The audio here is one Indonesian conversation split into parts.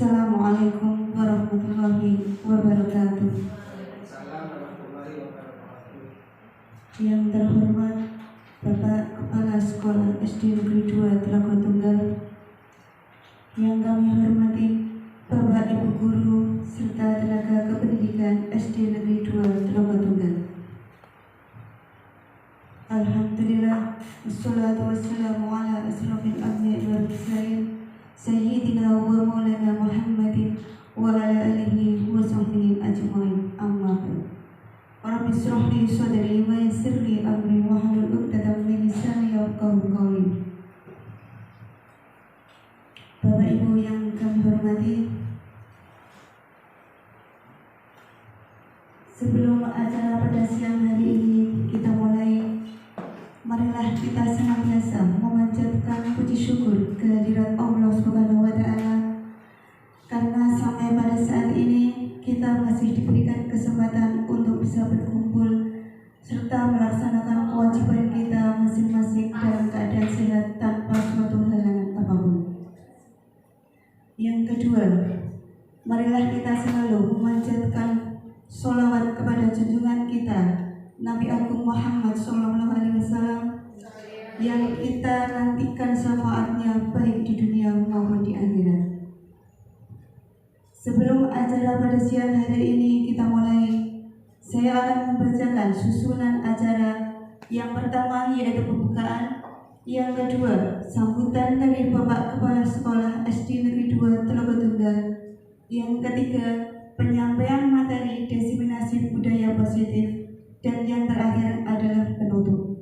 Assalamualaikum warahmatullahi wabarakatuh. Yang terhormat Bapak Kepala Sekolah SD Negeri 2 Telaga Tunggal, yang kami hormati Bapak Ibu Guru serta tenaga kependidikan SD Negeri 2 Telaga Tunggal. Alhamdulillah, wassalatu wassalamu ala asrofil anbiya'i wal mursalin Sayyidina wa maulana Muhammadin wa ala alihi wa sahbihi ajma'in. Amma ba'd. Rabbi ishrah li sadri wa yassir li amri wahlul 'uqdatam min lisani yafqahu qawli. Bapak Ibu yang kami hormati, sebelum acara pada siang hari ini kita mulai, marilah kita senantiasa memanjatkan puji syukur kehadirat Allah Subhanahu wa Ta'ala, karena sampai pada saat ini kita masih diberikan kesempatan untuk bisa berkumpul serta melaksanakan kewajiban kita masing-masing dalam keadaan sehat tanpa suatu halangan apapun. Yang kedua, marilah kita selalu memanjatkan sholawat kepada junjungan kita Nabi Agung Muhammad SAW, yang kita nantikan syafaatnya baik di dunia maupun di akhirat. Sebelum acara pada siang hari ini kita mulai, saya akan membacakan susunan acara. Yang pertama yaitu pembukaan, yang kedua sambutan dari Bapak Kepala Sekolah SD Negeri 2 Telaga Tunggal, yang ketiga penyampaian materi diseminasi budaya positif, dan yang terakhir adalah penutup.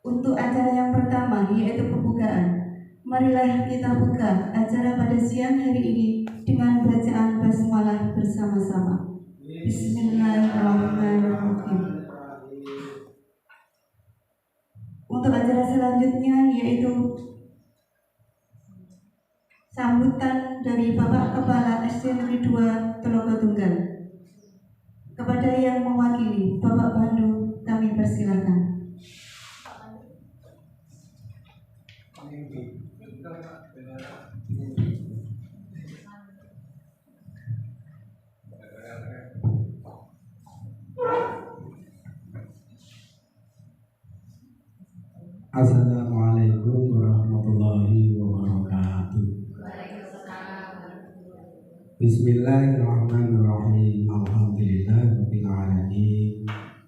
Untuk acara yang pertama yaitu pembukaan, marilah kita buka acara pada siang hari ini dengan bacaan basmalah bersama-sama. Bismillahirrahmanirrahim. Untuk acara selanjutnya yaitu sambutan dari Bapak Kepala SD Negeri 2 Telaga Tunggal. Kepada yang mewakili Bapak Pandu, kami persilahkan. Assalamualaikum warahmatullahi wabarakatuh. Bismillahirrahmanirrahim. Alhamdulillahirabbil alamin.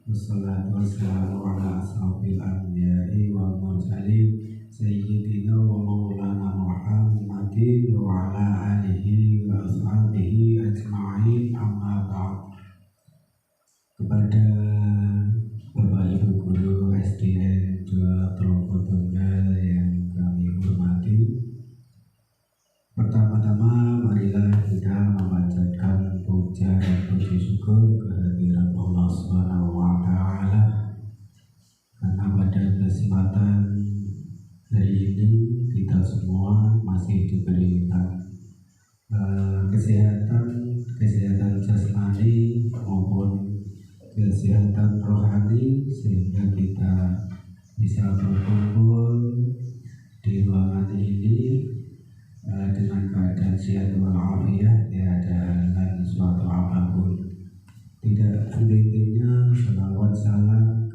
Wassalatu wassalamu ala asrofil anbiya'i wal mursalin Sayyidina wa maulana Muhammadin wa ala alihi wa ashabihi ajma'in. Amma ba'd. Kepada Bapak Ibu Guru SDN 2 Telaga Tunggal yang kami hormati, pertama-tama marilah kita memanjatkan puja dan puji syukur kehadirat Allah Subhanahu wa Ta'ala, karena pada kesempatan hari ini kita semua masih diberikan kesehatan jasmani maupun kesehatan rohani, sehingga kita bisa berkumpul di ruangan ini dengan keadaan sehat walafiat, tidak ada halangan suatu apapun. Tidak henti-hentinya salawat salam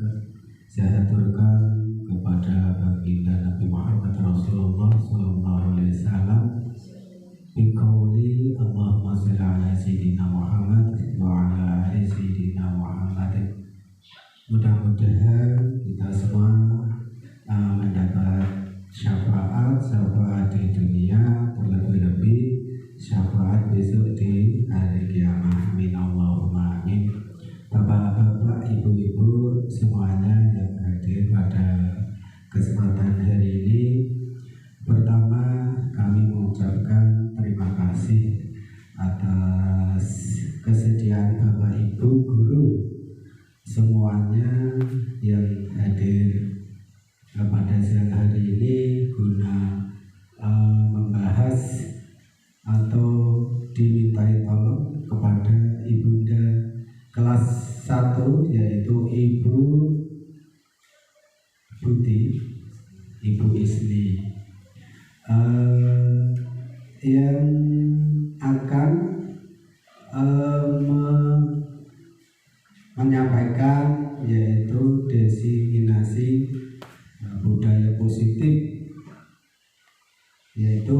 saya aturkan kepada baginda Nabi Muhammad Rasulullah SAW. Biqauli Allahumma shalli ala sayyidina Muhammad wa ala ali sayyidina Muhammad. Mudah-mudahan kita semua mendapat syafaat di dunia, terlebih-lebih syafaat besok di hari kiamat. Amin Allahumma amin. Bapak-bapak, ibu-ibu semuanya yang hadir pada kesempatan hari ini, pertama kami mengucapkan terima kasih atas kesediaan Bapak Ibu Guru semuanya yang hadir pada siang hari ini guna membahas atau dimintai tolong kepada Ibunda kelas 1, yaitu Ibu Buti, Ibu Isli. Ya, yaitu diseminasi budaya positif, yaitu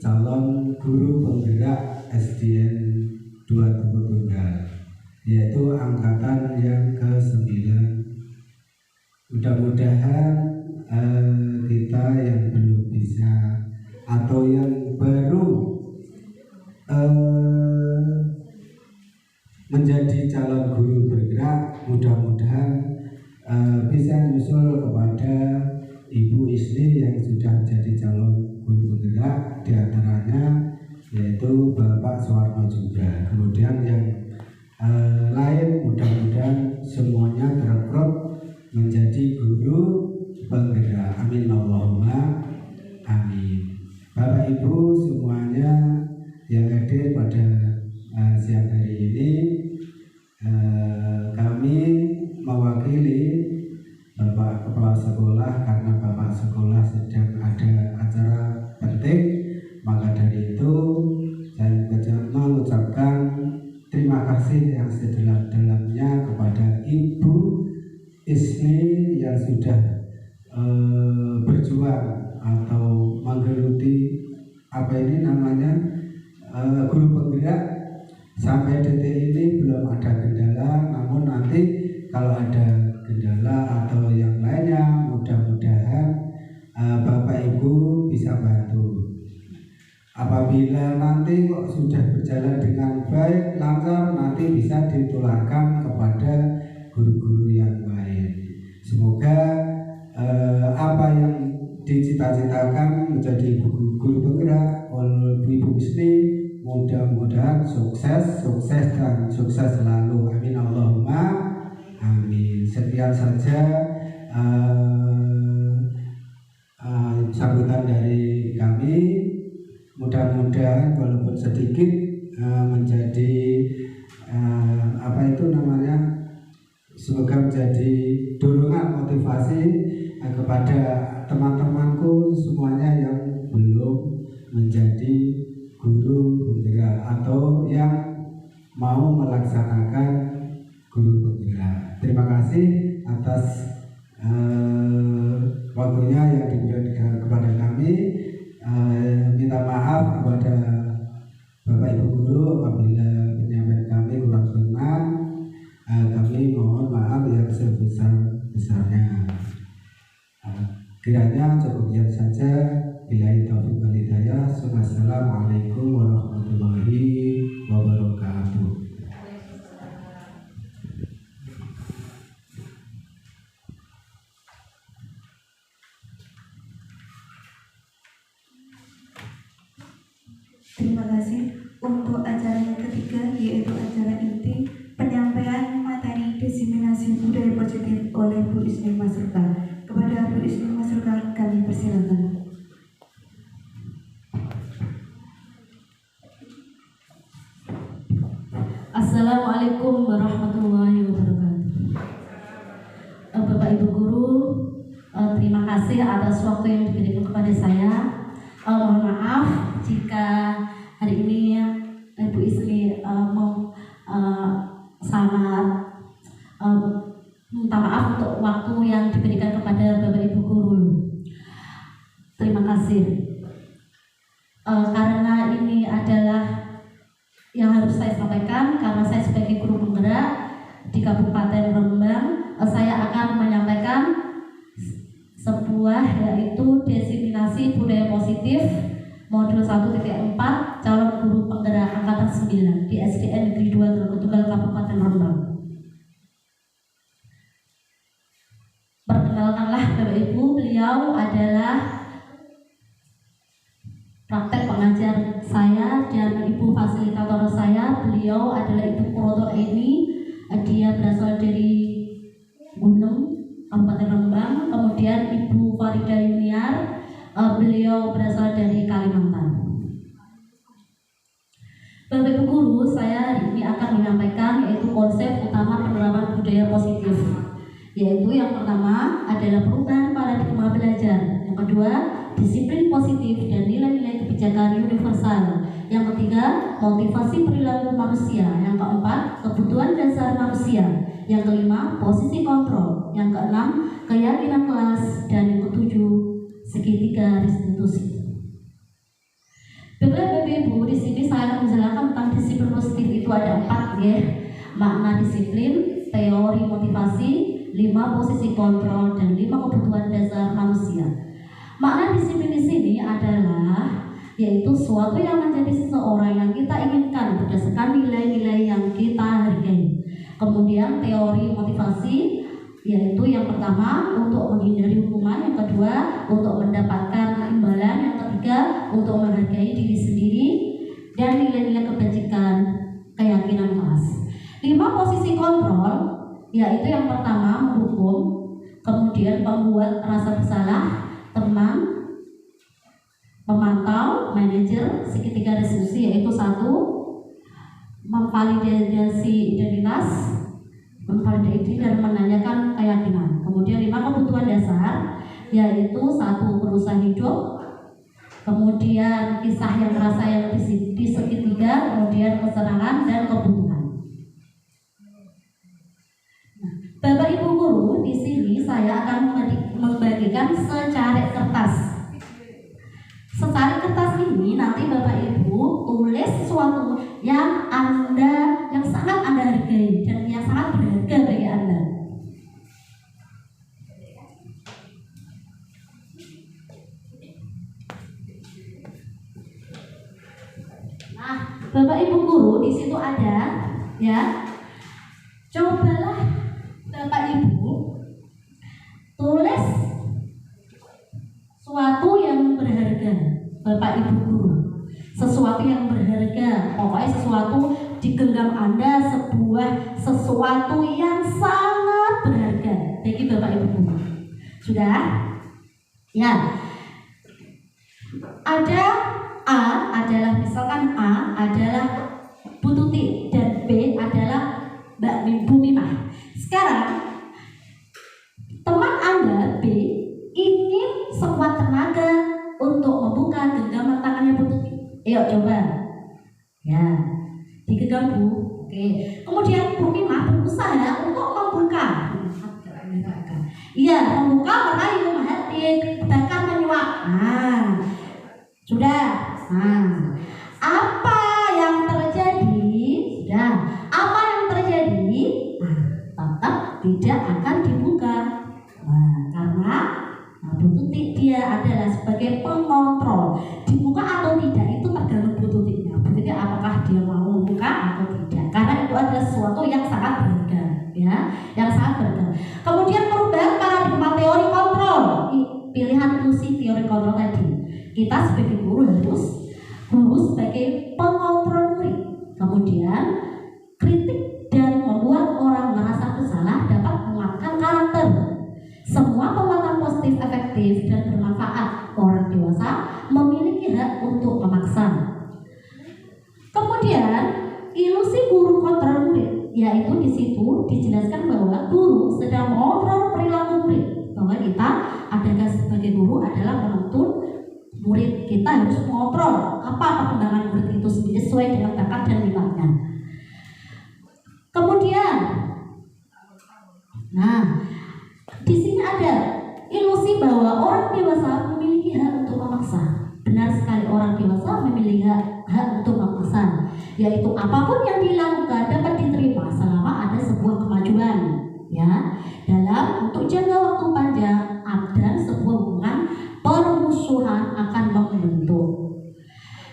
calon guru penggerak SDN 2 Tunggal, yaitu angkatan yang ke-9. Mudah-mudahan kita yang belum bisa atau yang baru menjadi calon guru bergerak, mudah-mudahan bisa nyusul kepada Ibu Isni yang sudah jadi calon guru bergerak, diantaranya yaitu Bapak Suwarno juga. Kemudian yang lain mudah-mudahan semuanya terekrut menjadi guru penggerak. Amin Allahumma amin. Bapak Ibu semuanya yang hadir pada siang hari ini, kami mewakili Bapak Kepala Sekolah karena Bapak Sekolah sedang ada acara penting, maka dari itu saya mengucapkan terima kasih yang sedalam-dalamnya kepada Ibu Isni yang sudah berjuang atau menggeluti guru penggerak sampai detik ini belum ada kendala. Namun nanti kalau ada kendala atau yang lainnya, mudah-mudahan Bapak Ibu bisa bantu. Apabila nanti kok sudah berjalan dengan baik, lancar, nanti bisa ditularkan kepada guru-guru yang lain. Semoga apa yang dicita-citakan menjadi guru penggerak oleh Ibu Isni mudah-mudahan sukses dan sukses selalu. Amin Allahumma amin. Sekian saja sambutan dari kami. Mudah-mudahan walaupun sedikit menjadi semoga menjadi dorongan motivasi kepada teman-temanku semuanya yang belum menjadi guru penggerak atau yang mau melaksanakan guru penggerak. Terima kasih atas waktunya yang diberikan kepada kami. Minta maaf kepada Bapak Ibu guru apabila penyampaian kami kurang berkenan. Kami mohon maaf yang sebesar-besarnya. Kiranya cukup sekian saja. Billahi taufiq wal hidayah. Assalamualaikum warahmatullahi wabarakatuh. Terima kasih. Untuk acara yang ketiga, yaitu acara inti penyampaian materi diseminasi budaya positif oleh Bu Isni Masruka. Kepada Bu Isni Masruka kami persilakan. Assalamualaikum warahmatullahi wabarakatuh. Bapak Ibu guru, terima kasih atas waktu yang diberikan kepada saya. Mohon maaf jika hari ini Ibu Isni sangat minta maaf untuk waktu yang diberikan kepada Bapak Ibu guru. Terima kasih. Karena ini adalah yang harus saya sampaikan, karena saya sebagai guru penggerak di Kabupaten Rembang, saya akan menyampaikan sebuah yaitu diseminasi budaya positif modul 1.4 calon guru penggerak angkatan 9 di SDN Negeri 2 Tunggal Kabupaten Rembang. Perkenalkanlah Bapak Ibu, beliau adalah praktek pengajar saya dan ibu fasilitator saya. Beliau adalah Ibu Proto Eni. Dia berasal dari Gunung, Kabupaten Rembang. Kemudian Ibu Farida Yuniar, beliau berasal dari Kalimantan. Bapak Ibu guru, saya hari ini akan menyampaikan yaitu konsep utama penerapan budaya positif. Yaitu yang pertama adalah perubahan paradigma belajar. Yang kedua, disiplin positif dan nilai-nilai kebijakan universal. Yang ketiga, motivasi perilaku manusia. Yang keempat, kebutuhan dasar manusia. Yang kelima, posisi kontrol. Yang keenam, keyakinan kelas. Dan yang ketujuh, segitiga restitusi. Bapak Ibu, di sini saya akan menjelaskan tentang disiplin positif. Itu ada 4 ya. Makna disiplin, teori motivasi, 5 posisi kontrol, dan 5 kebutuhan dasar manusia. Makna disiplin di sini adalah yaitu suatu yang menjadi seseorang yang kita inginkan berdasarkan nilai-nilai yang kita hargai. Kemudian teori motivasi yaitu yang pertama untuk menghindari hukuman, yang kedua untuk mendapatkan imbalan, yang ketiga untuk menghargai diri sendiri, dan nilai-nilai kebajikan, keyakinan kelas. 5 posisi kontrol yaitu yang pertama menghukum, kemudian membuat rasa bersalah, teman, memantau, manajer, segitiga restitusi yaitu 1 memvalidasi identitas, memvalidasi dan menanyakan keyakinan. Kemudian 5 kebutuhan dasar yaitu 1 berusaha hidup, kemudian kisah yang merasa yang di segitiga, kemudian kesenangan dan kebutuhan. Bapak Ibu guru, di sini saya akan membagikan secari kertas. Secari kertas ini nanti Bapak Ibu tulis sesuatu yang sangat Anda hargai dan yang sangat berharga bagi Anda. Nah, Bapak Ibu guru di situ ada ya. Cobalah Bapak Ibu tulis sesuatu yang berharga, Bapak Ibu guru. Sesuatu yang berharga, pokoknya sesuatu di genggam Anda, sesuatu yang sangat berharga bagi Bapak Ibu guru. Sudah? Ya. Ada A adalah misalkan A adalah Bu Tuti dan B adalah Mbak Bu Mimah. Sekarang teman Anda B ingin sekuat tenaga untuk membuka genggaman tangannya Bu Tuti. Ayo coba. Ya, digenggam Bu. Oke. Kemudian Bu Mimah berusaha untuk membuka. Iya, membuka merayu bahkan menyuap. Nah, sudah. Nah, apa yang terjadi? Sudah. Apa yang terjadi? Nah, tetap tidak akan dibuka. Nah, karena Bu Tuti dia adalah sebagai pengontrol. Dibuka atau tidak itu tergantung Bu Tutinya. Bu Tuti apakah dia mau membuka atau tidak. Karena itu adalah sesuatu yang sangat berharga, ya, yang sangat berharga. Kemudian perubahan paradigma teori kontrol. Pilihan ilusi teori kontrol tadi. Kita sebagai guru sebagai pengontrol murid. Kemudian kritik dan membuat orang merasa bersalah dapat menguatkan karakter. Semua penguatan positif efektif dan bermanfaat. Orang dewasa memiliki hak untuk memaksa. Kemudian ilusi guru kontrol murid, yaitu di situ dijelaskan bahwa guru sedang mengontrol perilaku murid. Bahwa kita adalah sebagai guru adalah menuntun murid, kita harus mengontrol apa perkembangan murid itu sendiri sesuai dengan bakat dan minatnya. Kemudian, nah, di sini ada ilusi bahwa orang dewasa memiliki hak untuk memaksa. Benar sekali, orang dewasa memiliki hak untuk memaksa, yaitu apapun yang dilakukan dapat diterima selama ada sebuah kemajuan, ya, dalam untuk jangka waktu panjang dan sebuah hubungan permusuhan akan membentuk.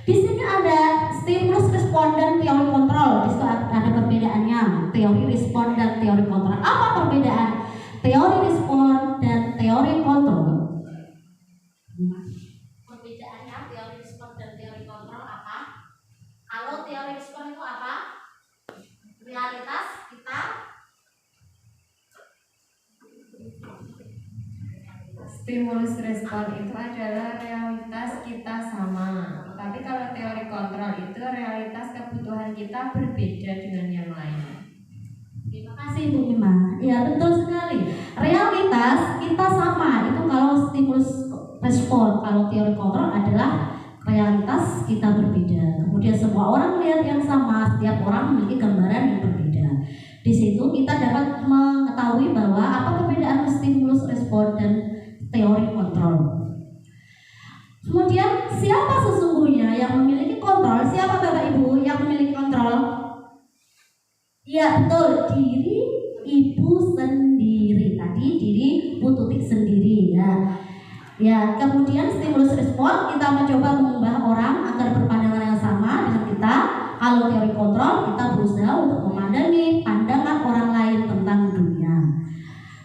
Di sini ada stimulus respon dan teori kontrol. Di situ ada perbedaannya, teori respon dan teori kontrol. Apa perbedaan teori respon dan teori kontrol? Perbedaannya teori respon dan teori kontrol apa? Kalau teori respon itu apa? Realitas kita. Stimulus respon itu adalah realitas kita sama. Tapi kalau teori kontrol itu realitas kebutuhan kita berbeda dengan yang lain. Terima kasih Bu Mima. Ya, betul sekali. Realitas kita sama. Itu kalau stimulus respon. Kalau teori kontrol adalah realitas kita berbeda. Kemudian semua orang melihat yang sama. Setiap orang memiliki gambaran yang berbeda. Di situ kita dapat mengetahui bahwa apa perbedaan stimulus respon dan teori kontrol. Kemudian siapa sesungguhnya yang memiliki kontrol? Siapa Bapak Ibu yang memiliki kontrol? Ya betul, diri ibu sendiri. Tadi diri Bu Tutik sendiri ya. Ya, kemudian stimulus respon kita mencoba mengubah orang agar berpandangan yang sama dengan kita. Kalau teori kontrol kita berusaha untuk memandangi pandangan orang lain tentang dunia.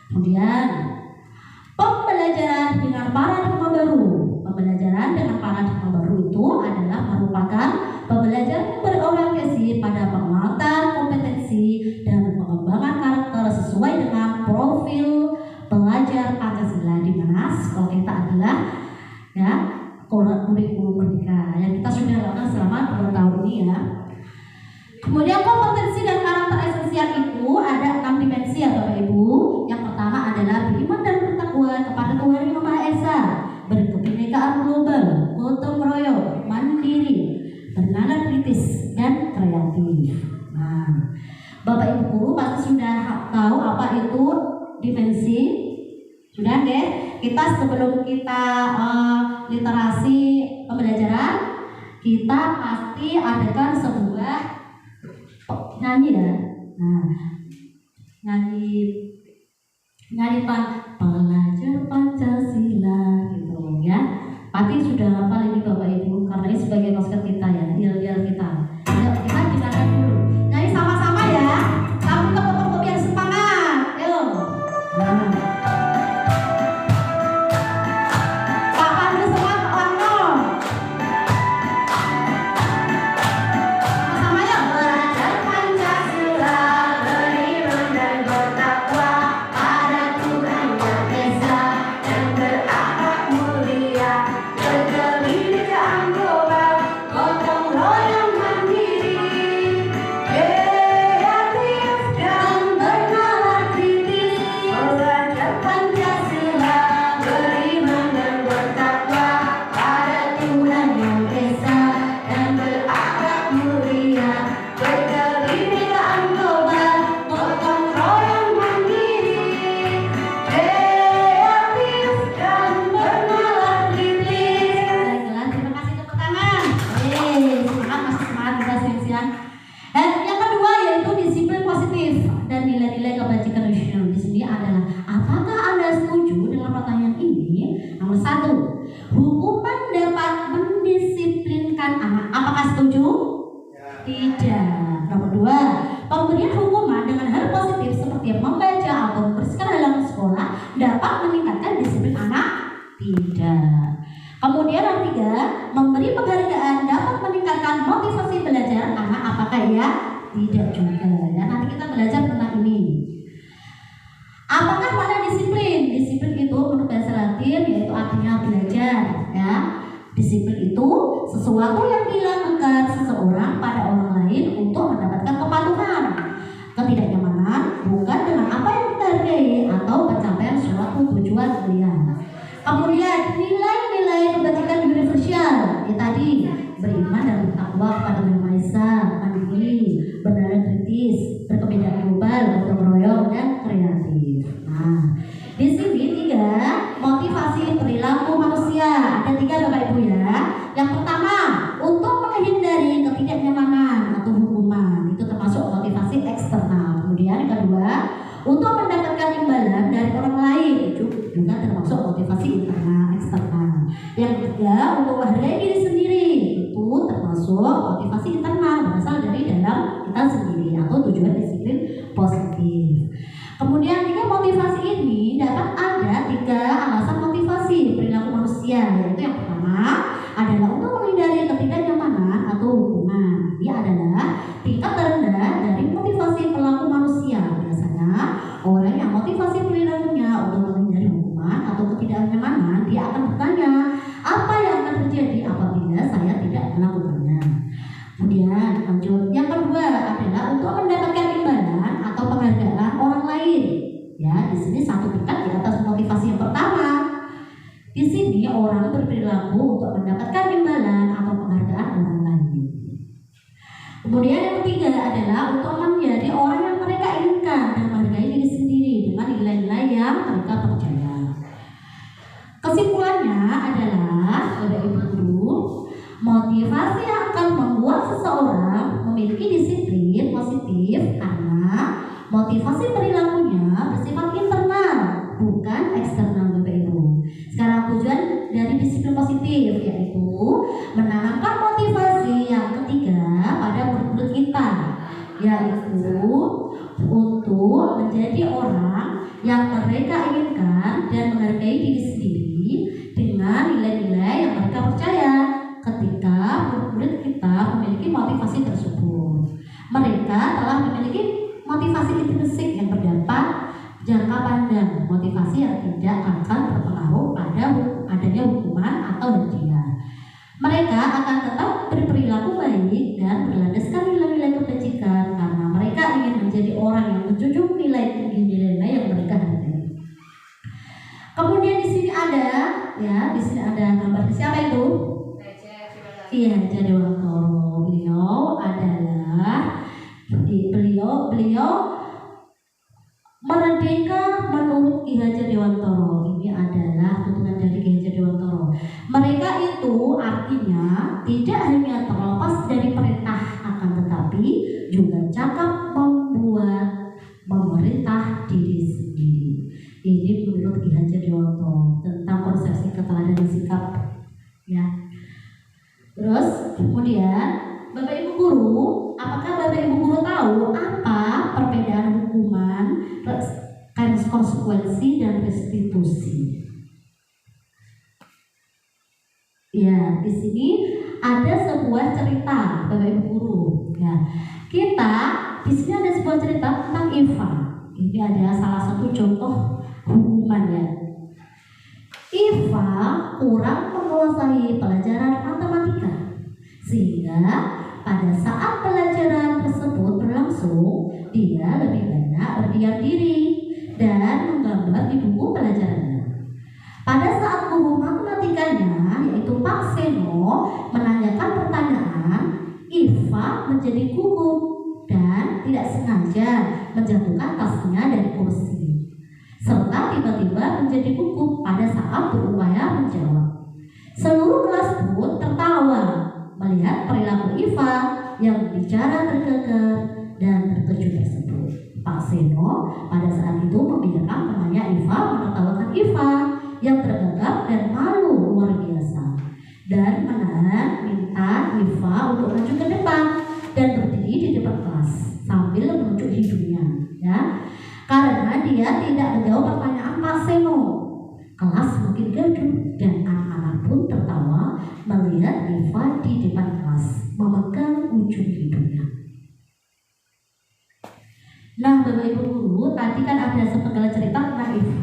Kemudian pembelajaran dengan paradigma baru. Pembelajaran dengan paradigma baru itu adalah merupakan pembelajaran yang berorientasi pada penguatan kompetensi dan pengembangan karakter sesuai dengan profil pelajar Pancasila, di mana sekolah kita adalah ya kurikulum merdeka yang kita sudah lakukan selama 2 tahun ini ya. Kemudian kompetensi dan karakter esensial itu ada 6 dimensi ya Bapak Ibu. Yang pertama adalah beriman dan bertakwa kepada Tuhan Yang Maha Esa, berkebinekaan global, gotong royong, mandiri, bernalar kritis dan kreatif. Nah, Bapak Ibu guru pasti sudah tahu apa itu dimensi. Sudah deh, kita sebelum kita literasi pembelajaran, kita pasti adakan sebuah nyanyi ya. Nah, nyanyi pelajar Pancasila gitu ya. Pasti sudah hafal ini Bapak Ibu, karena ini sebagai masker kita ya, yel-yel kita. Ayo kita dengarkan dulu. Nyanyi sama-sama ya. Kamu tepuk-tepuk biar semangat. Ayo. Nah. Sesuatu yang dilakukan seseorang pada orang lain untuk mendapatkan kepatuhan, ketidaknyamanan, bukan dengan apa yang kita hargai atau pencapaian suatu tujuan mulia. Kemudian nilai-nilai kebajikan universal, ya tadi beriman dan bertakwa kepada Yang Maha Esa, mandiri, bernalar kritis, berkebinekaan global, gotong royong dan kreatif. Nah, di sini 3 motivasi perilaku manusia. Ada 3 Bapak Ibu ya. Yang pertama, untuk menghindari ketidaknyamanan atau hukuman, itu termasuk motivasi eksternal. Kemudian yang kedua, untuk mendapatkan imbalan dari orang lain, itu juga termasuk motivasi internal eksternal. Yang ketiga, untuk menghargai diri sendiri, itu termasuk motivasi internal, berasal dari dalam kita sendiri atau tujuan disiplin positif. Kemudian 3 motivasi ini dapat ada 3 alasan motivasi perilaku manusia, yaitu yang pertama adalah untuk menghindari ketidaknyamanan atau hukuman. Ini adalah tingkat terendah dari motivasi perilaku manusia. Biasanya orang yang motivasi perilakunya untuk menghindari hukuman atau ketidaknyamanan, dia akan bertanya, apa yang akan terjadi apabila saya tidak melakukannya. Kemudian lanjut, yang kedua adalah untuk mendapatkan imbalan atau penghargaan orang lain. Ya, di sini satu tingkat di atas motivasi yang pertama. Di sini orang berperilaku untuk mendapatkan imbalan atau penghargaan orang lain. Kemudian yang ketiga adalah untuk menjadi orang yang mereka ingin Motivasi yang akan membuat seseorang memiliki disiplin positif karena motivasi perilakunya bersifat internal, bukan eksternal, Bapak Ibu. Sekarang tujuan dari disiplin positif yaitu menanamkan motivasi yang ketiga pada murid-murid kita, yaitu untuk menjadi orang yang mereka inginkan dan menghargai diri sendiri dengan nilai-nilai yang mereka percaya. Ketika murid-murid kita memiliki motivasi tersebut, mereka telah memiliki motivasi intrinsik yang berdampak jangka panjang, motivasi yang tidak akan berpengaruh pada adanya hukuman atau hadiah. Mereka akan tetap berperilaku baik dan berlandaskan nilai-nilai kebajikan karena mereka ingin menjadi orang yang menjunjung nilai-nilai yang mereka hargai. Kemudian di sini ada gambar siapa itu? Ki Hajar Dewantoro. Beliau adalah beliau merdeka menurut Ki Hajar Dewantoro. Ini adalah tuntunan dari Ki Hajar Dewantoro. Mereka itu artinya tidak hanya terlepas dari perintah, akan tetapi juga cakap membuat memerintah diri sendiri. Ini menurut Ki Hajar Dewantoro tentang konsepsi keteladanan sikap, ya. Terus kemudian Bapak Ibu guru, apakah Bapak Ibu guru tahu apa perbedaan hukuman, konsekuensi dan restitusi? Ya, di sini ada sebuah cerita Bapak Ibu guru. Ya, kita di sini ada sebuah cerita tentang Eva. Ini ada salah satu contoh hukuman, ya. Eva kurang menguasai pelajaran matematika, sehingga pada saat pelajaran tersebut berlangsung, dia lebih banyak berdiam diri dan menggambar di buku pelajarannya. Pada saat guru matematikanya, yaitu Pak Seno, menanyakan pertanyaan, Eva menjadi gugup dan tidak sengaja menjatuhkan tasnya dari kursi, serta tiba-tiba menjadi gugup pada saat berupaya menjawab. Seluruh kelas pun tertawa melihat perilaku Eva yang bicara tergegar dan terkejut tersebut. Pak Seno pada saat itu membiarkan temannya Eva menertawakan Eva yang tergagap dan malu luar biasa, dan minta Eva untuk maju ke depan dan berdiri di depan kelas sambil menunjuk hidungnya, ya. Karena dia tidak menjawab pertanyaan Pak Seno, kelas makin gaduh dan anak-anak pun tertawa melihat Eva di depan kelas memegang ujung hidungnya. Nah, Bapak Ibu guru, tadi kan ada sepenggal cerita tentang Eva.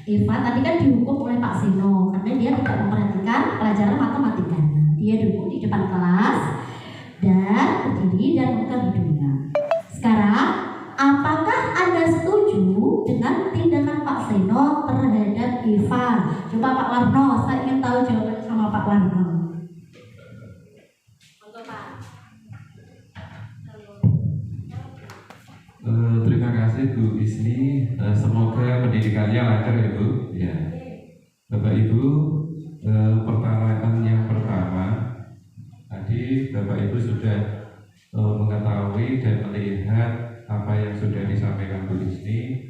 Eva tadi kan dihukum oleh Pak Seno karena dia tidak memperhatikan pelajaran matematikanya. Dia dihukum di depan kelas dan berdiri dan memegang hidungnya. Sekarang, apakah Anda setuju dengan tindakan Pak Seno terhadap Eva? Coba Pak Warno, saya ingin tahu jawabannya sama Pak Warno. Terima kasih Bu Isni. Semoga pendidikannya lancar ya Bu. Ya, Bapak Ibu, pertanyaan yang pertama tadi Bapak Ibu sudah mengetahui dan melihat apa yang sudah disampaikan Bu Isni.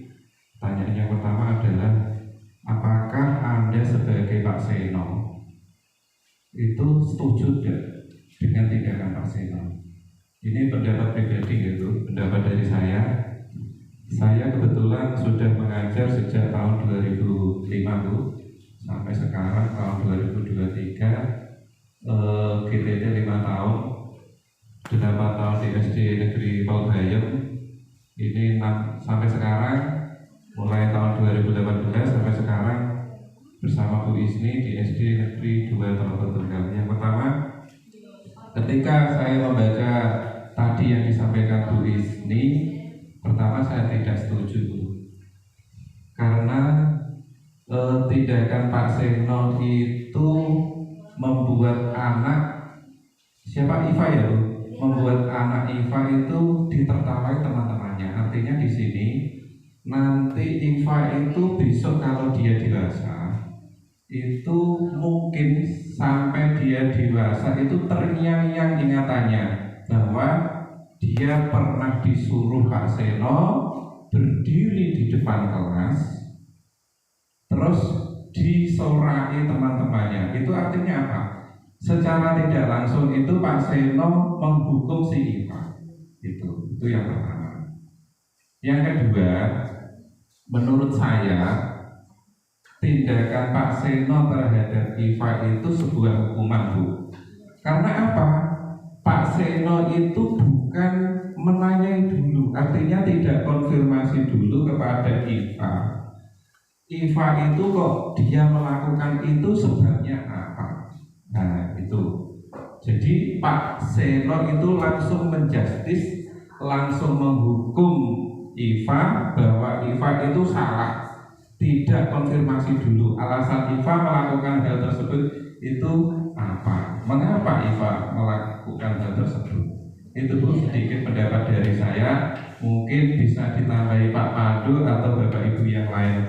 Pertanyaan yang pertama adalah, apakah Anda sebagai Pak Seno itu setuju tidak dengan tindakan Pak Seno? Ini pendapat pribadi gitu, pendapat dari saya. Saya kebetulan sudah mengajar sejak tahun 2005 Bu, sampai sekarang tahun 2023, GTT 5 tahun, 8 tahun di SD Negeri Polbayem. Ini sampai sekarang, mulai tahun 2018 sampai sekarang bersama Bu Isni di SD Negeri 2 Tenggal. Yang pertama, ketika saya membaca tadi yang disampaikan Bu Isni, pertama saya tidak setuju karena tindakan Pak Seno itu membuat anak Iva ya Bu, membuat anak Iva itu ditertawai teman-temannya. Artinya di sini nanti Iva itu besok kalau dia dewasa itu mungkin sampai dia dewasa itu terngiang-ngiang ingatannya bahwa dia pernah disuruh Pak Seno berdiri di depan kelas terus disorai teman-temannya. Itu artinya apa? Secara tidak langsung itu Pak Seno menghukum si Iva. Itu yang pertama. Yang kedua, menurut saya tindakan Pak Seno terhadap Iva itu sebuah hukuman, Bu. Karena apa? Pak Seno itu bukan menanyai dulu, artinya tidak konfirmasi dulu kepada Iva. Iva itu kok dia melakukan itu sebabnya apa? Nah itu. Jadi Pak Seno itu langsung menjustis, langsung menghukum Iva bahwa Iva itu salah. Tidak konfirmasi dulu alasan Iva melakukan hal tersebut itu apa? Mengapa Iva melakukan hal tersebut? Itu Bu sedikit pendapat dari saya. Mungkin bisa ditambahi Pak Pandu atau Bapak Ibu yang lain.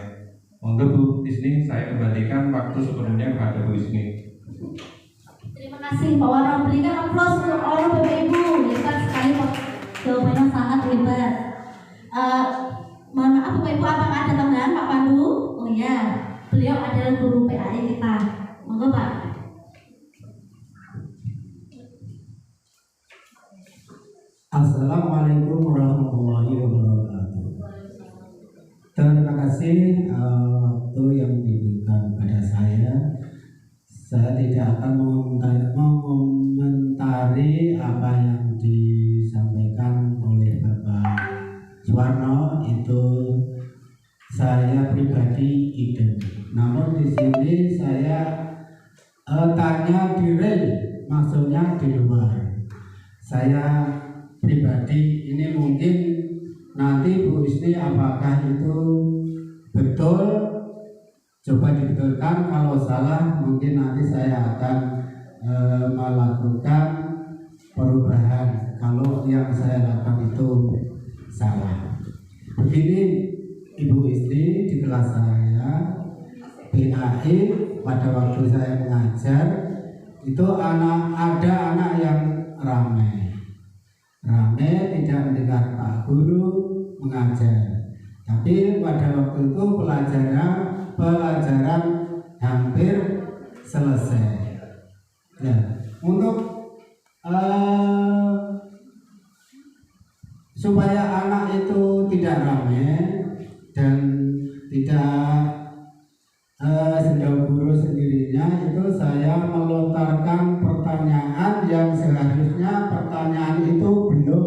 Untuk Bu Isni saya kembalikan waktu sebelumnya kepada Bu Isni. Terima kasih Pak Warno. Berikan aplaus untuk orang Bapak Ibu. Hebat sekali Pak. Jawabannya sangat hebat. Mohon maaf Bapak Ibu, apakah ada tambahan Pak Pandu? Oh iya, beliau adalah guru PAI kita. Monggo Pak. Assalamualaikum warahmatullahi wabarakatuh. Terima kasih waktu yang diberikan kepada saya. Saya tidak akan mengomentari apa yang disampaikan oleh Bapak Suwarno. Itu saya pribadi ide. Namun di sini saya tanya di real, maksudnya di luar. Saya pribadi ini mungkin nanti Bu Isni apakah itu betul, coba dibetulkan. Kalau salah mungkin nanti saya akan melakukan perubahan kalau yang saya lakukan itu salah. Begini Ibu Isni, di kelas saya PAI pada waktu saya mengajar itu ada anak yang ramai tidak mendengar Pak Guru mengajar. Tapi pada waktu itu pelajaran hampir selesai. Ya, untuk supaya anak itu tidak ramai dan tidak sendau guru sendirinya, itu saya melontarkan pertanyaan yang seharusnya pertanyaan itu belum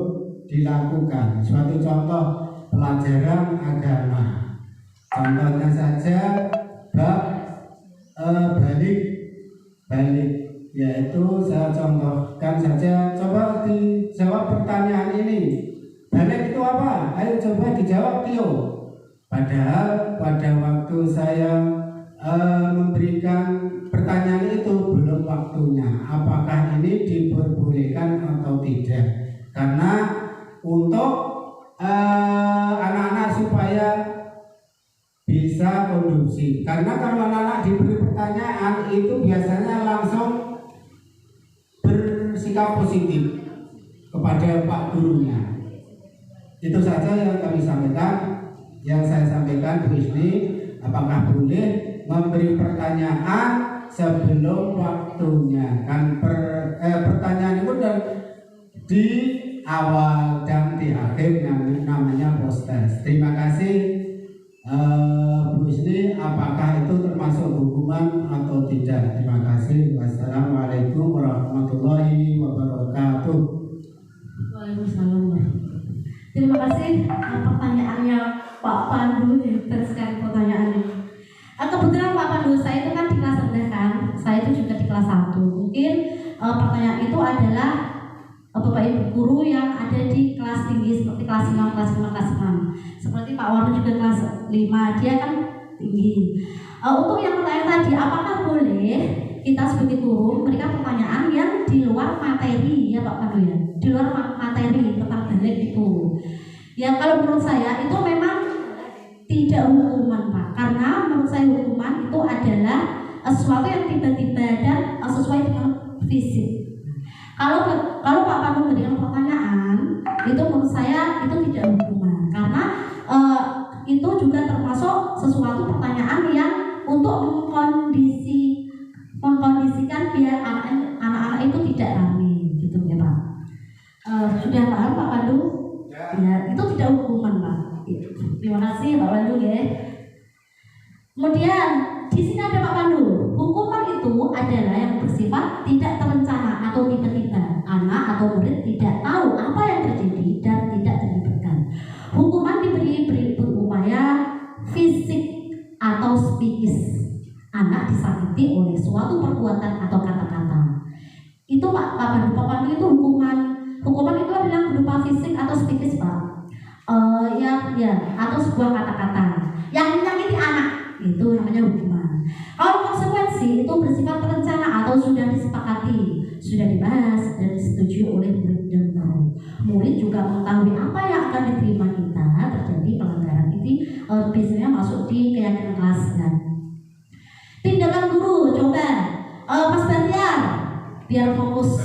dilakukan. Suatu contoh pelajaran agama, contohnya saja bab balik, yaitu saya contohkan saja. Coba dijawab pertanyaan ini, balik itu apa? Ayo coba dijawab Tio. Padahal pada waktu saya memberikan pertanyaan itu belum waktunya. Apakah ini diperbolehkan atau tidak? Karena untuk anak-anak supaya bisa kondusif. Karena kalau anak-anak diberi pertanyaan itu biasanya langsung bersikap positif kepada Pak gurunya. Itu saja yang kami sampaikan. Yang saya sampaikan Bu Isni, apakah boleh memberi pertanyaan sebelum waktunya? Kan pertanyaan itu di awal dan di akhir yang namanya post-test. Terima kasih Bu Isni, apakah itu termasuk hukuman atau tidak? Terima kasih. Wassalamualaikum warahmatullahi wabarakatuh. Waalaikumsalam. Terima kasih pertanyaannya Pak Pandu, hebat sekali pertanyaannya. Kebetulan Pak Pandu, saya itu kan di kelas rendah kan, saya itu juga di kelas 1. Mungkin pertanyaan itu adalah Bapak Ibu guru yang ada di kelas tinggi seperti kelas 5, kelas 5, kelas 6. Seperti Pak Warno juga kelas 5, dia kan tinggi. Untuk yang pertanyaan tadi, apakah boleh kita sebagai guru memberikan pertanyaan yang di luar materi ya Pak Pandu ya? Di luar materi tentang balik itu. Ya kalau menurut saya itu memang tidak hukuman Pak, karena menurut saya hukuman itu adalah sesuatu yang tiba-tiba dan sesuai dengan fisik. Kalau Pak Pandu memberikan pertanyaan, itu menurut saya itu tidak hukuman, karena itu juga termasuk sesuatu pertanyaan yang untuk mengkondisikan biar anak-anak itu tidak rame, gitu ya Pak. Sudah paham Pak Pandu? Ya, itu tidak hukuman Pak. Terima kasih Pak Pandu ya. Kemudian di sini ada Pak Pandu. Hukuman itu adalah yang bersifat tidak terencana atau tiba-tiba. Anak atau murid tidak tahu apa yang terjadi dan tidak dilibatkan. Hukuman diberi berupaya fisik atau psikis. Anak disakiti oleh suatu perbuatan atau kata-kata. Itu Pak Pandu itu hukuman. Hukuman itu adalah berupa fisik atau psikis Pak. Atau sebuah kata-kata yang menyakiti anak, itu namanya hukuman. Kalau konsekuensi itu bersifat terencana atau sudah disepakati, sudah dibahas dan disetujui oleh murid dan guru. Murid juga mengetahui apa yang akan diterima kita terjadi pelanggaran ini, biasanya masuk di keyakinan kelas kan. Tindakan guru, coba Mas Bantiar biar fokus.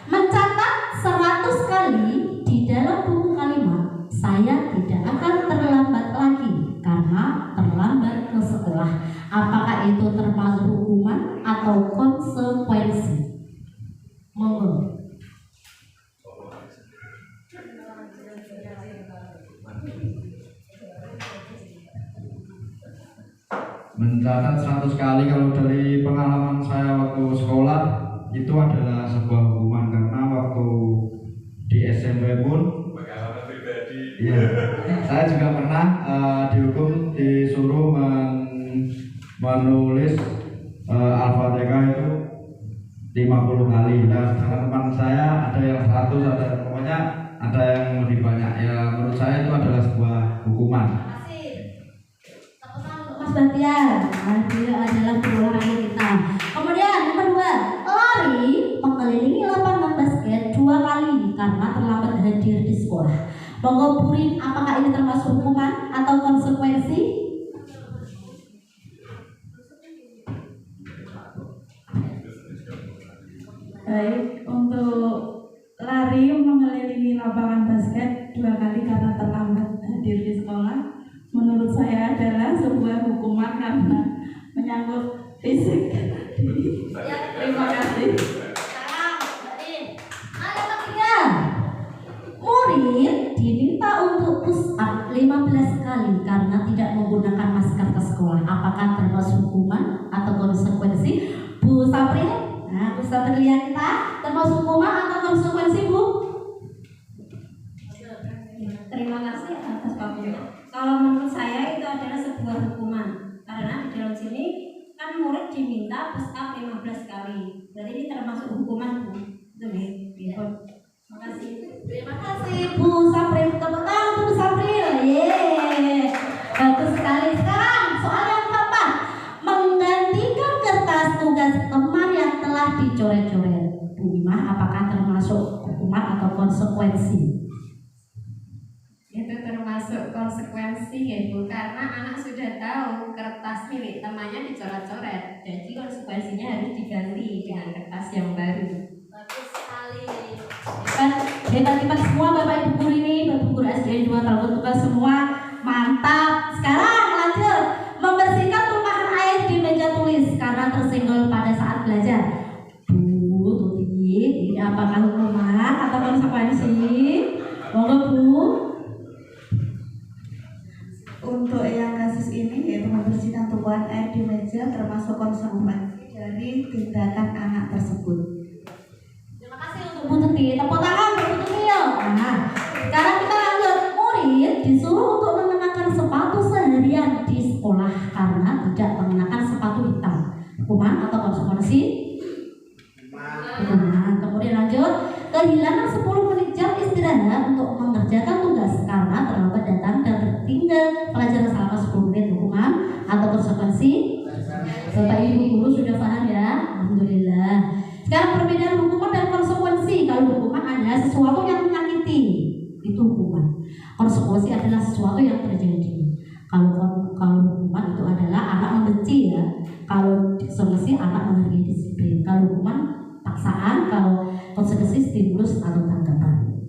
Mencatat 100 kali di dalam buku kalimat, saya tidak akan terlambat lagi karena terlambat ke sekolah. Apakah itu termasuk hukuman atau konsekuensi? Monggo. Mencatat 100 kali kalau dari pengalaman saya waktu sekolah itu adalah sebuah hukuman, karena waktu di SMP pun Pengalaman pribadi. ya, saya juga pernah dihukum, disuruh menulis Al-Fatihah itu 50 kali. Nah, sedangkan teman saya ada yang 100, ada pokoknya ada yang lebih banyak. Ya menurut saya itu adalah sebuah hukuman. Terima kasih. Tepuk tangan untuk Mas Bantiar. Dia adalah olahraga kita. Kemudian yang kedua, lari mengelilingi lapangan basket 2 kali karena terlambat hadir di sekolah. Monggo Purin, apakah ini termasuk hukuman atau konsekuensi? Baik, untuk lari mengelilingi lapangan basket 2 kali karena terlambat hadir di sekolah, menurut saya adalah sebuah hukuman karena menyangkut fisik. Terima kasih. Yang ketiga, murid diminta untuk push up 15 kali karena tidak menggunakan masker ke sekolah. Apakah termasuk hukuman atau konsekuensi? Bu Sapril? Nah, Bu Saprilia kita termasuk hukuman atau konsekuensi Bu? Terima kasih atas waktunya. Kalau menurut saya itu adalah sebuah hukuman, karena di dalam sini kan murid diminta push up 15 kali. Berarti ini termasuk hukuman Bu. Betul ya? Terima kasih. Terima kasih Bu Sapril. Tepuk tangan untuk Bu Sapril. Yeay, bagus sekali. Sekarang soal yang keempat, menggantikan kertas tugas teman yang telah dicoret-coret. Bu Mimah, apakah termasuk hukuman atau konsekuensi? Itu termasuk konsekuensi ya Bu, karena anak sudah tahu kertas milik temannya dicoret-coret. Jadi konsekuensinya harus diganti dengan kertas yang baru. Bagus sekali. Hebat semua Bapak Ibu guru ini, Bapak guru SDN 2 tahun tugas semua, mantap. Sekarang lanjut, membersihkan tumpahan air di meja tulis karena tersenggol pada saat belajar. Bu Tuti, ini apakah hukuman atau konsekuensi? Monggo Bu. Untuk yang kasus ini yaitu membersihkan tumpahan air di meja termasuk konsekuensi dari tindakan anak tersebut. Terima kasih untuk Bu Tuti. Tepuk tangan untuk Bu Tuti. Nah, sekarang kita lanjut. Murid disuruh untuk mengenakan sepatu seharian di sekolah karena tidak mengenakan sepatu hitam. Hukuman atau konsekuensi? Hukuman. Kemudian lanjut, kehilangan 10 menit jam istirahat untuk mengerjakan tugas karena terlambat datang dan tertinggal pelajaran selama 10 menit. Hukuman atau konsekuensi? Bapak Ibu guru sudah paham ya? Alhamdulillah. Sekarang perbedaan hukuman dan konsekuensi. Kalau hukuman adalah sesuatu yang menyakiti, itu hukuman. Konsekuensi adalah sesuatu yang terjadi. Kalau hukuman itu adalah anak membenci ya. Kalau hukuman paksaan, kalau konsekuensi stimulus atau tanggapan.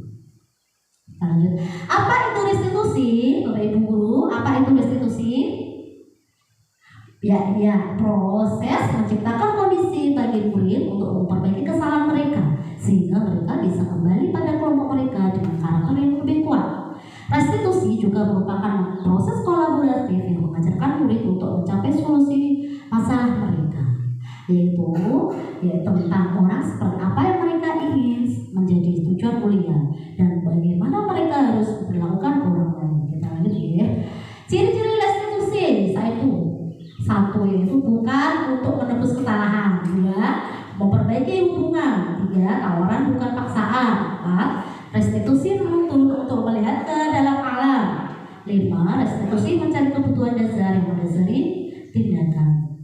Kita lanjut. Apa itu restitusi, Bapak Ibu guru? Apa itu restitusi? Ya, proses menciptakan kondisi bagi murid untuk memperbaiki kesalahan mereka sehingga mereka bisa kembali pada kelompok mereka dengan karakter yang lebih kuat. Restitusi juga merupakan proses kolaboratif yang mengajarkan murid untuk mencapai solusi masalah mereka, yaitu tentang orang seperti apa yang mereka ingin menjadi tujuan kuliah dan bagaimana mereka harus melakukan orang lain. Kita lanjut ya. Ciri-ciri restitusi satu yaitu bukan untuk menebus kesalahan, 2 memperbaiki hubungan, 3 tawaran bukan paksaan, 4 restitusi menuntun untuk melihat ke dalam alam, 5 restitusi mencari kebutuhan dasar yang mendasari tindakan.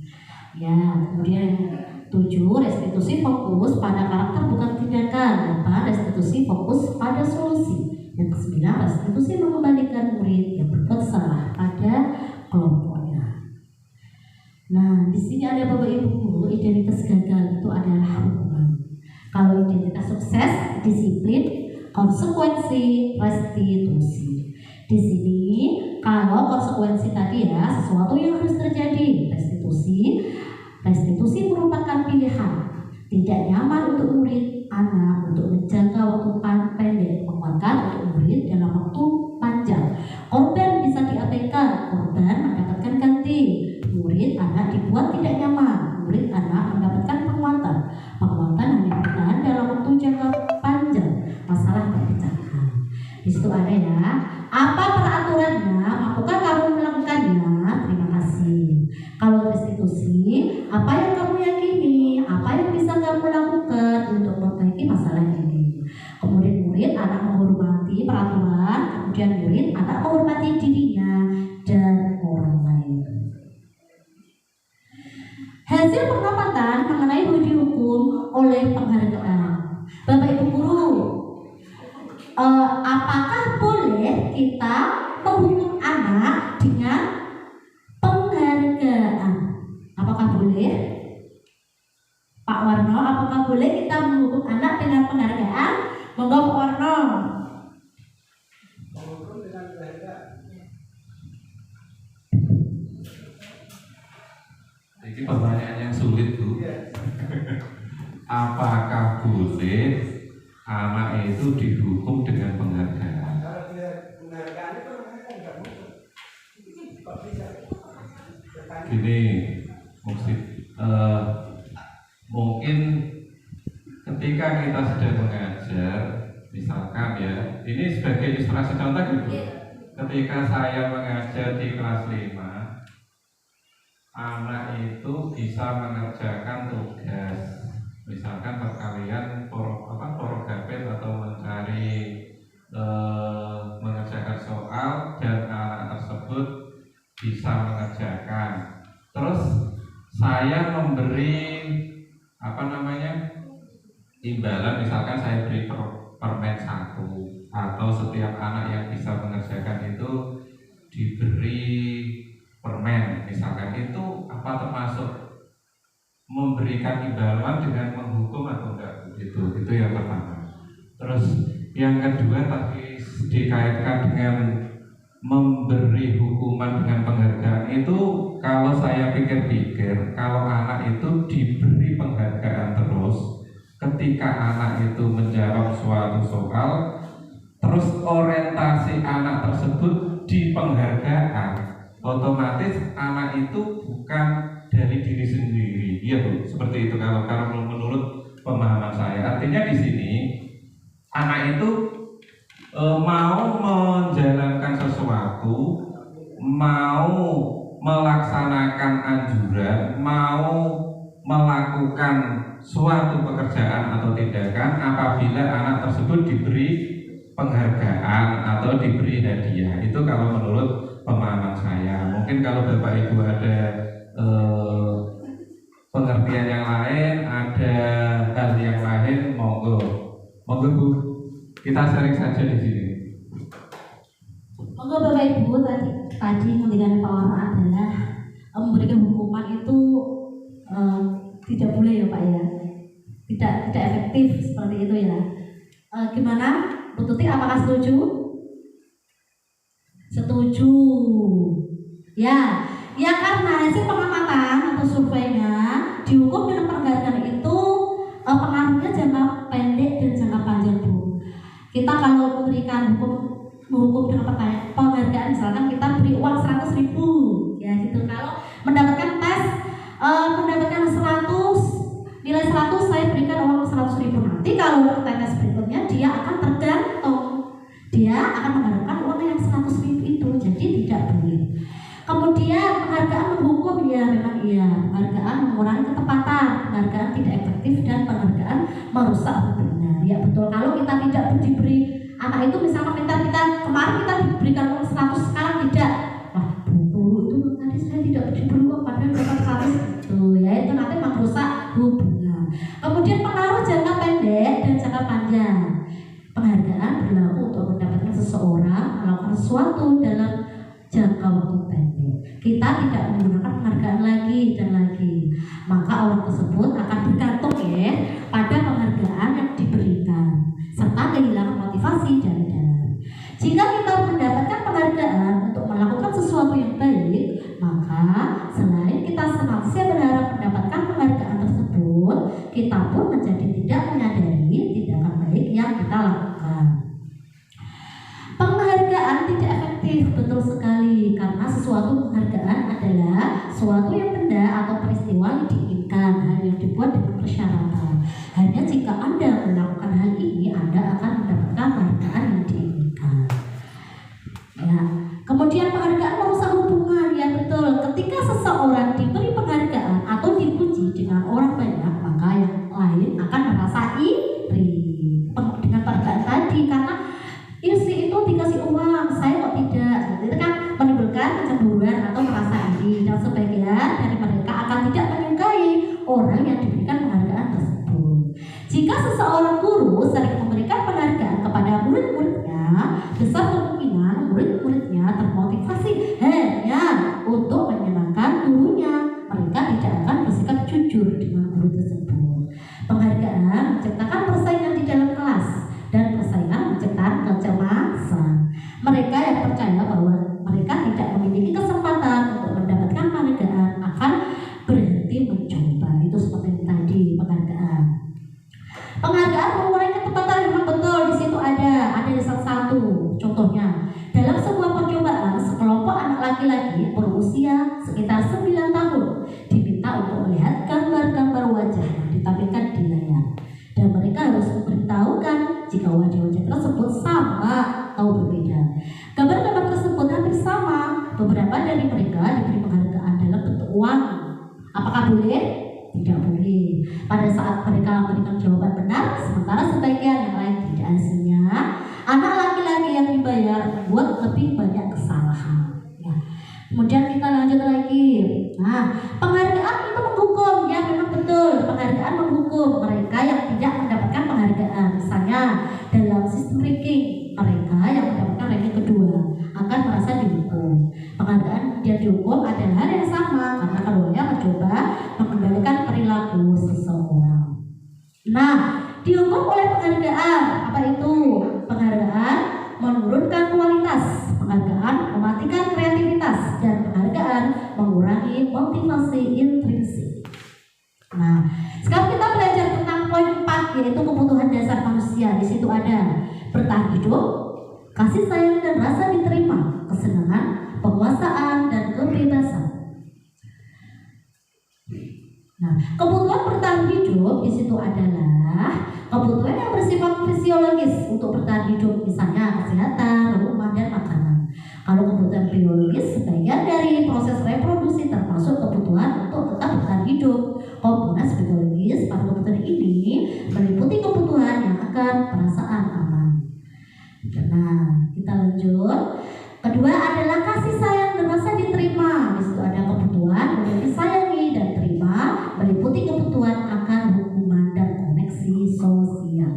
Ya, kemudian 7 restitusi fokus pada karakter bukan tindakan, 8 restitusi fokus pada solusi, yang 9 restitusi mengembalikan murid yang berbuat salah pada kelompoknya. Nah, di sini ada Bapak Ibu guru, identitas gagal itu adalah hukuman. Kalau identitas sukses, disiplin, konsekuensi, restitusi. Di sini kalau konsekuensi tadi ya sesuatu yang harus terjadi, restitusi merupakan pilihan. Tidak nyaman untuk murid anak untuk menjaga waktu pendek, menguatkan untuk murid dalam waktu panjang. Korban bisa diabaikan, korban mendapatkan ganti. Murid anak dibuat tidak nyaman, murid anak mendapatkan penguatan hanya bertahan dalam waktu jangka panjang, masalah terpecahkan. Di situ ada ya, apa peraturannya, mampukah kamu melakukannya? Terima kasih. Kalau restitusi, apa yang kamu yakini, apa yang bisa kamu lakukan untuk memperbaiki masalah ini. Kemudian murid anak menghormati peraturan, kemudian murid anak menghormati dirinya dan orang lain. Hasil pengamatan mengenai uji hukum oleh penghargaan. Bapak Ibu guru, apakah boleh kita menghukum anak dengan penghargaan? Apakah boleh? Pak Warno, apakah boleh kita menghukum anak dengan penghargaan? Monggo Pak Warno. Ini pertanyaan yang sulit, Bu. Apakah boleh anak itu dihukum dengan penghargaan? Gini, mungkin ketika kita sedang mengajar, misalkan ya, ini sebagai ilustrasi contoh gitu. Ketika saya mengajar di kelas 5, anak itu bisa mengerjakan tugas, misalkan perkalian porogapet atau mengerjakan soal, dan anak tersebut bisa mengerjakan. Terus saya memberi imbalan, misalkan saya beri permen 1, atau setiap anak yang bisa mengerjakan itu diberi permen, misalkan, itu apa termasuk memberikan imbalan dengan menghukum atau enggak? Itu yang pertama. Terus yang kedua tadi dikaitkan dengan memberi hukuman dengan penghargaan, itu kalau saya pikir-pikir, kalau anak itu diberi penghargaan terus, ketika anak itu menjawab suatu soal, terus orientasi anak tersebut di penghargaan, otomatis anak itu bukan dari diri sendiri, iya Bu, seperti itu kalau menurut pemahaman saya. Artinya di sini anak itu mau menjalankan sesuatu, mau melaksanakan anjuran, mau melakukan suatu pekerjaan atau tindakan apabila anak tersebut diberi penghargaan atau diberi hadiah. Itu kalau menurut pemahaman saya. Mungkin kalau Bapak Ibu ada pengertian yang lain, ada hal yang lain, monggo Bu, kita sharing saja di sini. Monggo Bapak Ibu, tadi kepentingan Pak Warno adalah memberikan hukuman itu tidak boleh ya Pak ya. efektif seperti itu ya. Gimana Bu Tuti, apakah setuju? Setuju ya. Ya karena hasil pengamatan atau surveinya dihukum dengan penghargaan itu pengaruhnya jangka pendek dan jangka panjang Bu. Kita kalau memberikan menghukum dengan penghargaan, misalkan kita beri uang 100.000 ya gitu. Kalau mendapatkan tes mendapatkan 100, nilai 100 saya berikan uang 100.000. Nanti kalau tes berikutnya dia akan tergantung, dia akan mengharapkan uang yang 100.000 itu, jadi tidak boleh. Kemudian penghargaan menghukum, ya memang iya, penghargaan mengurangi ketepatan, penghargaan tidak efektif, dan penghargaan merusak hubungan. Ya betul, kalau kita tidak diberi anak itu misalnya kita kemarin kita diberikan uang 100, sekarang tidak, wah Bu itu tadi saya tidak diberi uang padahal dapat 100 itu, ya itu nanti merusak hubungan. Kemudian pengaruh jangka pendek dan jangka panjang. Penghargaan berlaku untuk mendapatkan seseorang melakukan sesuatu dalam jangka waktu pendek. Kita tidak menggunakan penghargaan lagi dan lagi, maka orang tersebut akan bergantung ya pada penghargaan yang diberikan serta kehilangan motivasi dari dalam. Jika kita mendapatkan penghargaan untuk melakukan sesuatu yang baik, maka selain kita senantiasa berharap mendapatkan penghargaan tersebut, kita pun menjadi tidak menyadari tindakan baik yang kita lakukan. Penghargaan tidak efektif, betul sekali, karena sesuatu penghargaan adalah suatu yang benda atau peristiwa yang diinginkan, hal yang dibuat dengan persyaratan. Hanya jika Anda melakukan hal ini, Anda akan mendapatkan penghargaan yang diinginkan. Ya. Kemudian penghargaan merusak hubungan, ya betul. Ketika seseorang diberi penghargaan atau dipuji dengan orang banyak, maka yang lain akan merasa iri dengan penghargaan tadi, karena si itu dikasih uang, saya kok tidak. Itu kan menimbulkan kecemburuan atau merasa iri, dan sebagian dari mereka akan tidak menyukai orang yang diberikan penghargaan tersebut. Jika seseorang guru sering memberikan penghargaan kepada murid-muridnya, besar kemungkinan murid-muridnya termotivasi hanya untuk menyenangkan gurunya. Mereka tidak akan bersikap jujur dengan guru tersebut. Penghargaan menciptakan persaingan di dalam kelas, dan persaingan menciptakan kecemasan. Mereka yang percaya bahwa mereka tidak memiliki kesempatan untuk mendapatkan penghargaan akan berhenti mencoba. Itu seperti tadi penghargaan. Penghargaan mengurangi ketepatan, memang betul, di situ ada salah satu contohnya. Dalam sebuah percobaan, sekelompok anak laki-laki berusia sekitar 9 tahun diminta untuk melihat gambar-gambar wajah yang ditampilkan di layar, dan mereka harus memberitahukan jika wajah-wajah tersebut sama atau berbeda. Gambar-gambar tersebut hampir sama. Beberapa dari mereka diberi penghargaan dalam bentuk uang. Apakah boleh? Tidak boleh. Pada saat mereka memberikan jawaban benar, sementara sebagian yang lain tidak, hasilnya anak laki-laki yang dibayar membuat lebih banyak kesalahan. Ya. Kemudian kita lanjut lagi. Nah, penghargaan itu menghukum, ya memang betul. Penghargaan menghukum mereka yang tidak mendapatkan penghargaan. Misalnya dalam sistem ranking, mereka yang mendapatkan ranking kedua akan merasa dihukum. Penghargaan dia dihukum adalah hal yang sama, karena keduanya mencoba mengendalikan perilaku seseorang. Nah, dihukum oleh penghargaan. Apa itu? Penghargaan menurunkan kualitas, penghargaan mematikan kreativitas, dan penghargaan mengurangi motivasi intrinsik. Nah, sekarang kita belajar tentang poin 4, yaitu kebutuhan dasar manusia. Di situ ada bertahan hidup, kasih sayang dan rasa diterima, kesenangan, penguasaan, dan kebebasan. Nah, kebutuhan bertahan hidup di situ adalah kebutuhan yang bersifat fisiologis untuk bertahan hidup, misalnya kesehatan, rumah, dan makanan. Kalau kebutuhan biologis, sebagian dari proses reproduksi termasuk kebutuhan untuk tetap bertahan hidup. Komponen psikologis pada kebutuhan ini meliputi kebutuhan yang akan perasaan aman. Nah, kita lanjut. Kedua adalah kasih sayang dan rasa diterima. Di situ ada kebutuhan untuk disayangi dan terima, meliputi kebutuhan akan hubungan dan koneksi sosial.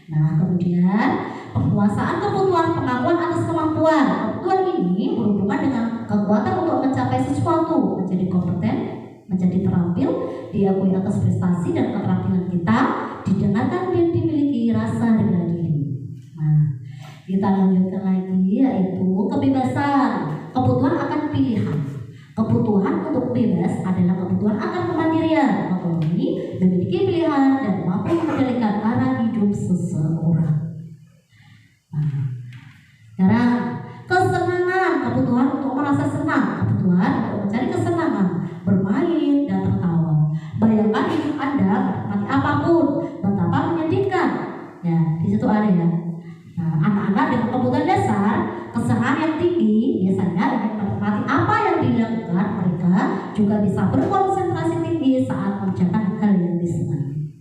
Nah, kemudian penguasaan kebutuhan pengakuan atas kemampuan. Kebutuhan ini berhubungan dengan kekuatan untuk mencapai sesuatu, menjadi kompeten, menjadi terampil, diakui atas prestasi dan keterampilan kita, didengarkan dan dimiliki rasa harga diri. Nah, kita lanjutkan lagi, yaitu kebebasan. Kebutuhan akan pilihan. Kebutuhan untuk bebas adalah kebutuhan akan kemandirian, otonomi, memiliki pilihan dan mampu mengendalikan arah hidup seseorang. Nah, sekarang kesenangan, kebutuhan untuk merasa senang, kebutuhan untuk mencari kesenangan, bermain dan tertawa. Bayangkan hidup Anda menikmati apapun, betapa menyedihkan. Ya, di situ ada ya. Nah, anak-anak dengan kebutuhan dasar, kesenangan yang tinggi, biasanya ingin menikmati apa yang dilakukan. Mereka juga bisa berkonsentrasi tinggi saat mengerjakan hal yang disenangi.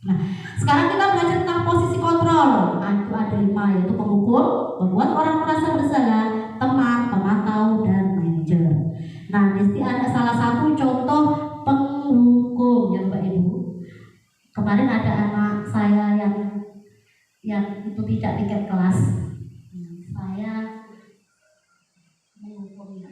Nah, sekarang kita belajar tentang posisi kontrol. Nah, itu ada 5, yaitu pengukur, membuat orang merasa bersalah, teman, pemantau, dan manajer. Nah, di sini ada salah satu contoh penghukum ya Mbak Ibu. Kemarin ada anak saya yang itu tidak tiket kelas. Saya menghukumnya.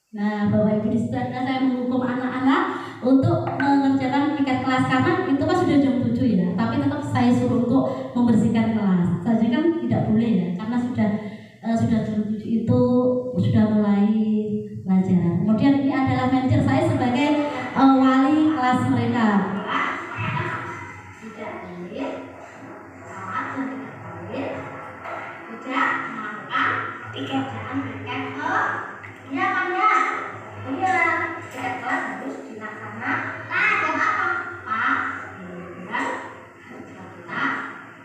Nah, Bapak Ibu di sebelah saya menghukum anak-anak untuk mengerjakan piket kelas karena itu kan sudah jam 7 ya, tapi tetap saya suruh untuk membersihkan kelas. Saja kan tidak boleh ya, karena sudah jam 7 itu sudah mulai pelajaran. Kemudian ini adalah manajer saya sebagai wali kelas mereka. Tidak boleh, tidak makan piket, jangan piket ke iya kan ya? Iya, piket kelas harus dilaksanakan. Jam apa? Pak, kita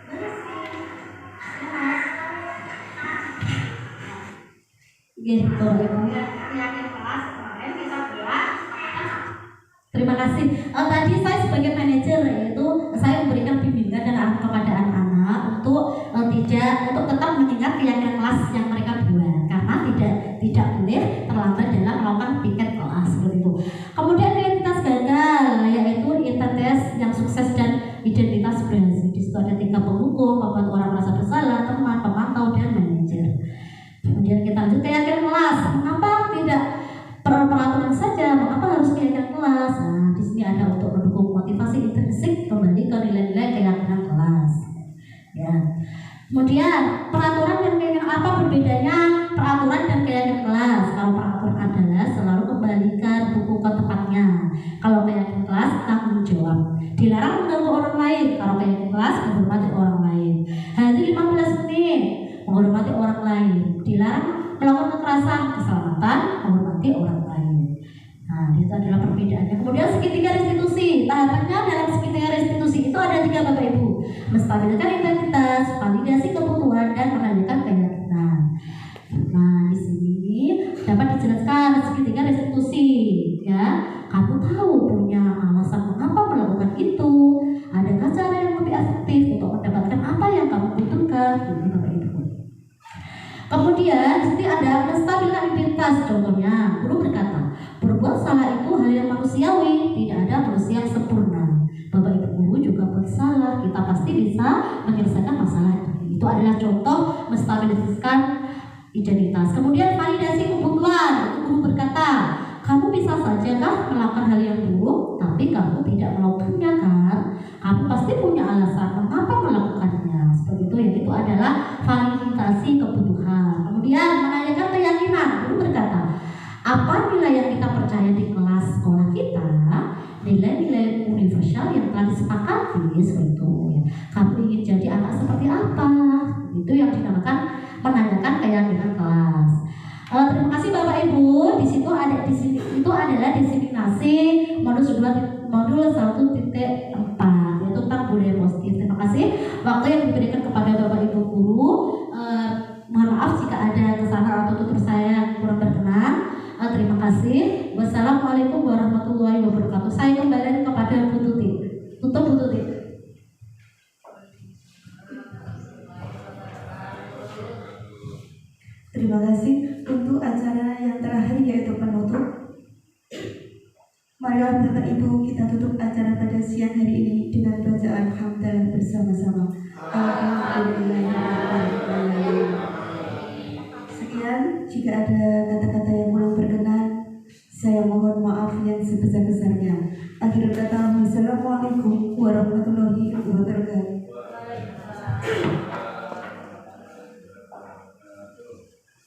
bersih. Gitu. Yakin kelas kemarin kita buat. Terima kasih. Tadi saya sebagai manajer yaitu saya memberikan bimbingan dan arahan kepada anak-anak untuk tetap mengingat keyakinan kelas yang mereka buat karena tidak boleh terlambat dalam melakukan piket kelas seperti itu. Kemudian identitas gagal yaitu identitas yang sukses dan identitas berhasil. Di situ ada 3 penghukum, membuat orang merasa bersalah, teman, pemantau, dan manajer. Kemudian kita lanjut keyakinan kelas. Mengapa tidak peraturan saja? Mengapa harus keyakinan kelas? Nah, di sini ada untuk mendukung motivasi intrinsik kembali ke nilai-nilai keyakinan kelas. Ya. Kemudian peraturan dan keyakinan apa bedanya peraturan dan keyakinan kelas? Kalau peraturan adalah selalu kembalikan buku ke tempatnya. Kalau keyakinan kelas tanggung jawab. Dilarang mengganggu orang lain. Kalau keyakinan kelas menghormati orang lain. Hadir 15 menit menghormati orang lain. Dilarang melakukan kekerasan, keselamatan, menghormati orang lain. Nah, itu adalah perbedaannya. Kemudian segitiga restitusi. Tahapannya dalam segitiga restitusi itu ada 3 Bapak Ibu. Menstabilkan identitas, validasi kebutuhan, dan menanyakan keyakinan. Nah, di sini dapat dijelaskan segitiga restitusi. Ya, kamu tahu punya alasan mengapa melakukan itu? Adakah cara yang lebih efektif untuk mendapatkan apa yang kamu butuhkan? Ini Bapak Ibu. Kemudian di sini ada menstabilkan identitas. Contohnya, guru berkata, berbuat salah itu hal yang manusiawi, tidak ada manusia yang sempurna. Bapak Ibu guru juga bersalah, kita pasti bisa menyelesaikan masalah ini. Itu adalah contoh menstabiliskan identitas. Kemudian validasi kebutuhan. Guru berkata, kamu bisa saja kan melakukan hal yang buruk, tapi kamu tidak melakukannya kan? Kamu pasti punya alasan mengapa melakukannya. Seperti itu, yaitu adalah validasi disepakati seperti itu ya. Kamu ingin jadi anak seperti apa? Itu yang dinamakan menanyakan keyakinan kelas. Terima kasih Bapak Ibu. Di situ itu adalah diseminasi modul 1.4 yaitu tentang budaya positif. Terima kasih waktu yang diberikan kepada Bapak Ibu guru. Mohon maaf jika ada kesalahan atau tutur saya yang kurang berkenan. Terima kasih. Wassalamualaikum warahmatullahi wabarakatuh. Saya kembali kepada Bu Tuti. Tutup Bu Tuti. Terima kasih. Untuk acara yang terakhir yaitu penutup. Marilah Bapak Ibu kita tutup acara pada siang hari ini dengan bacaan hamdalah bersama-sama. Alhamdulillahirrahmanirrahim. Sekian, jika ada kata-kata yang belum berkenan, saya mohon maaf yang sebesar-besarnya.